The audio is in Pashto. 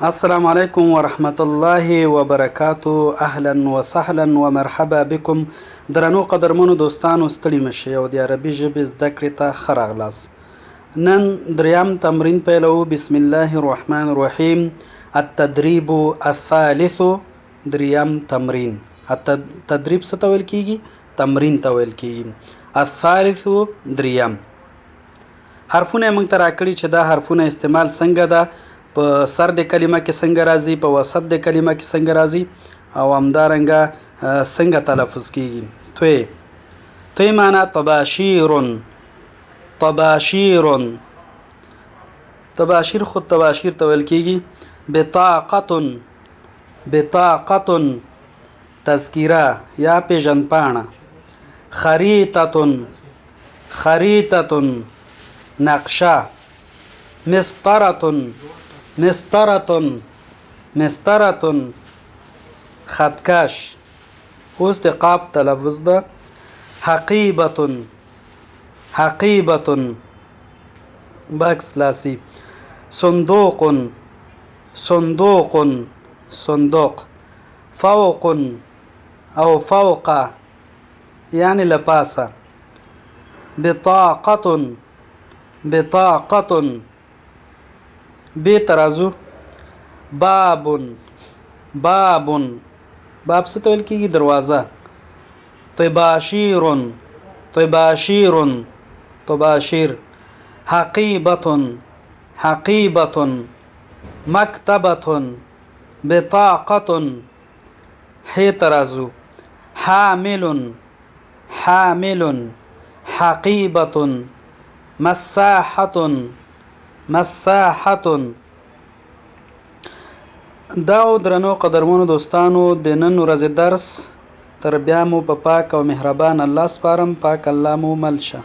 السلام علیکم ورحمت الله وبرکاتو. اهلا وسهلا ومرحبا بكم. درنو قدرمنو دوستانو، ستړي مشئ او د عربي ژبې زده کړې ته ښه راغلاست. نن دریم تمرین پیلو. بسم الله الرحمن الرحیم. التدریب الثالث. دریم تمرین. تدریب څه ته ویل کیږي؟ تمرین ته ویل کیږي. الثالث دریم. حرفونه موږ ته راکړي چې دا حرفونه استعمال څنګه ده، په سر د کلمه کې څنګه راځي، په وسط د کلمه کې څنګه راځي، او همدارنګه څنګه تلفظ کیږي. توی معنا طباشیر. طباشیر. طباشیر خود طباشیر ته ویل کیږي. بطاقه. بطاقه تذکیره یا پیژندپاڼه. خریطه. خریطه نقشه. مسطره. مسطره. مسطره خطکش. اوس د قاف تلفظ ده. حقیبه. حقیبه بکس لاسی. صندوق. صندوق صندوق. فوق او فوق یعنی لپاسه. بطاقه. بطاقه بی ترازو. باب. باب باب څه ته ویل کیږي؟ دروازه. طباشیر. طباشیر. طباشیر. حقیبه. حقیبه مکتبه. بطاقه هی ترازو. حامل. حامل. حقیبه. مساحه. مساحه. دا درنو قدرمنو دوستانو، د نن ورځې درس تر بیا مو په پاک او مهربان الله سپارم. پاک الله مو مل شه.